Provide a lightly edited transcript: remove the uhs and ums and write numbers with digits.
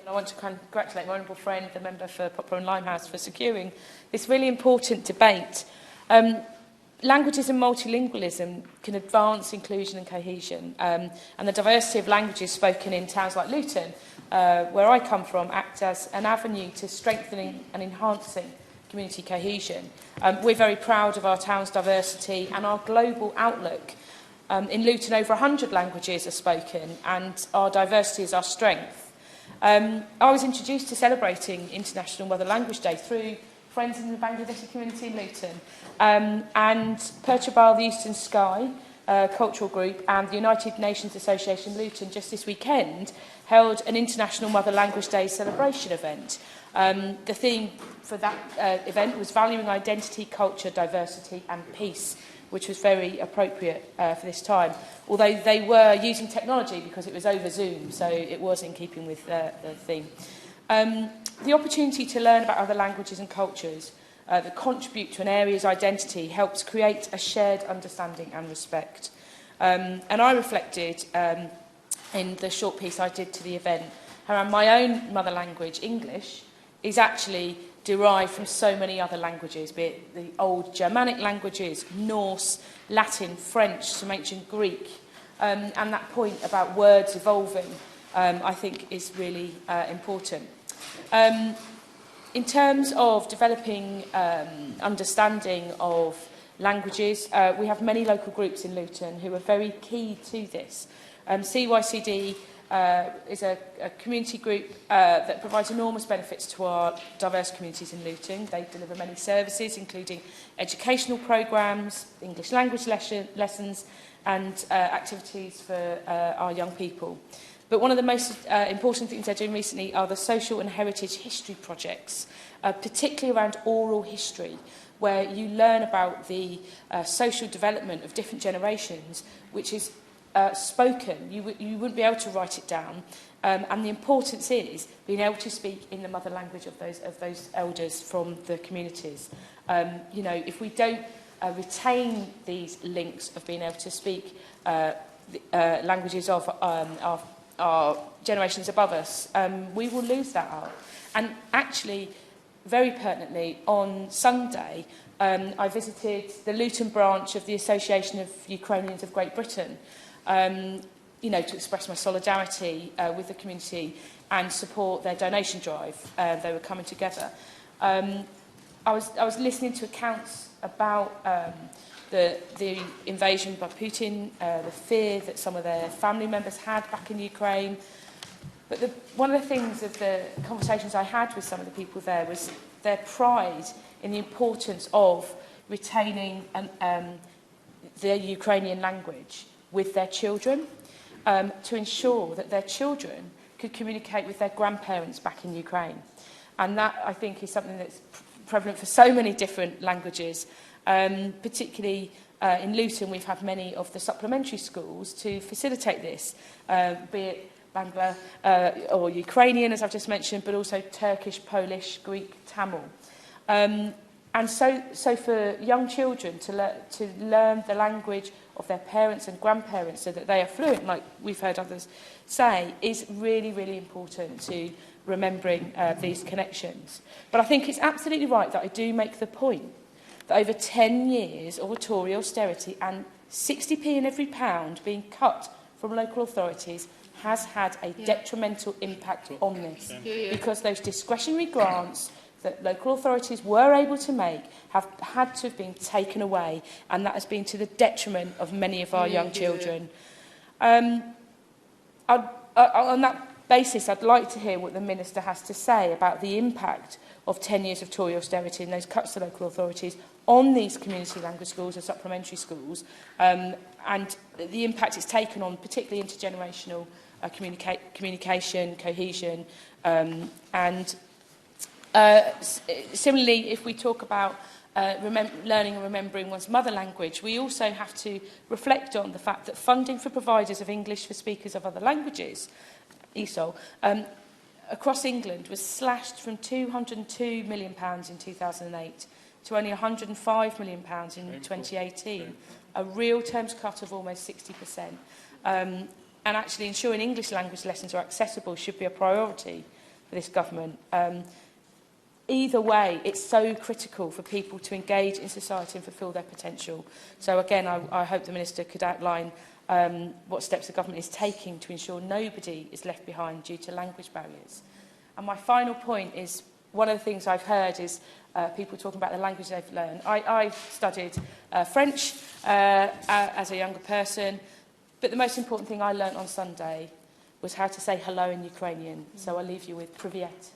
I want to congratulate my honourable friend, the member for Poplar and Limehouse, for securing this really important debate. Languages and multilingualism can advance inclusion and cohesion, and the diversity of languages spoken in towns like Luton, where I come from, act as an avenue to strengthening and enhancing community cohesion. We're very proud of our town's diversity and our global outlook. In Luton, over 100 languages are spoken, and our diversity is our strength. I was introduced to celebrating International Mother Language Day through friends in the Bangladeshi community in Luton, and Perturbal, the Eastern Sky cultural group, and the United Nations Association Luton just this weekend held an International Mother Language Day celebration event. The theme for that event was valuing identity, culture, diversity and peace, which was very appropriate for this time, although they were using technology because it was over Zoom, so it was in keeping with the theme. The opportunity to learn about other languages and cultures that contribute to an area's identity helps create a shared understanding and respect. And I reflected in the short piece I did to the event how my own mother language, English, is actually derived from so many other languages, be it the old Germanic languages, Norse, Latin, French, some ancient Greek. And that point about words evolving, I think, is really important. In terms of developing understanding of languages, we have many local groups in Luton who are very key to this. CYCD is a community group that provides enormous benefits to our diverse communities in Luton. They deliver many services, including educational programmes, English language lessons and activities for our young people. But one of the most important things they're doing recently are the social and heritage history projects, particularly around oral history, where you learn about the social development of different generations, which is spoken. You wouldn't be able to write it down. And the importance is being able to speak in the mother language of those elders from the communities. You know, if we don't retain these links of being able to speak languages of our generations above us, we will lose that out. And actually, very pertinently, on Sunday, I visited the Luton branch of the Association of Ukrainians of Great Britain, you know, to express my solidarity with the community and support their donation drive. They were coming together. I was listening to accounts about the invasion by Putin, the fear that some of their family members had back in Ukraine. But one of the things of the conversations I had with some of the people there was their pride in the importance of retaining the Ukrainian language with their children, to ensure that their children could communicate with their grandparents back in Ukraine. And that, I think, is something that's prevalent for so many different languages. Particularly in Luton, we've had many of the supplementary schools to facilitate this, be it Bangla or Ukrainian, as I've just mentioned, but also Turkish, Polish, Greek, Tamil. And so for young children to learn the language of their parents and grandparents so that they are fluent, like we've heard others say, is really, really important to remembering these connections. But I think it's absolutely right that I do make the point that over 10 years of Tory austerity and 60p in every pound being cut from local authorities has had a detrimental impact on this. Because those discretionary grants that local authorities were able to make have had to have been taken away, and that has been to the detriment of many of our young children. On that basis, I'd like to hear what the Minister has to say about the impact of 10 years of Tory austerity and those cuts to local authorities on these community language schools and supplementary schools, and the impact it's taken on particularly intergenerational communication, cohesion, and similarly, if we talk about learning and remembering one's mother language, we also have to reflect on the fact that funding for providers of English for speakers of other languages, ESOL, across England was slashed from £202 million in 2008 to only £105 million in 2018, a real terms cut of almost 60%. And actually ensuring English language lessons are accessible should be a priority for this government. Either way, it's so critical for people to engage in society and fulfil their potential. So again, I hope the Minister could outline what steps the government is taking to ensure nobody is left behind due to language barriers. And my final point is, one of the things I've heard is people talking about the language they've learned. I studied French as a younger person, but the most important thing I learned on Sunday was how to say hello in Ukrainian. So I'll leave you with privyet.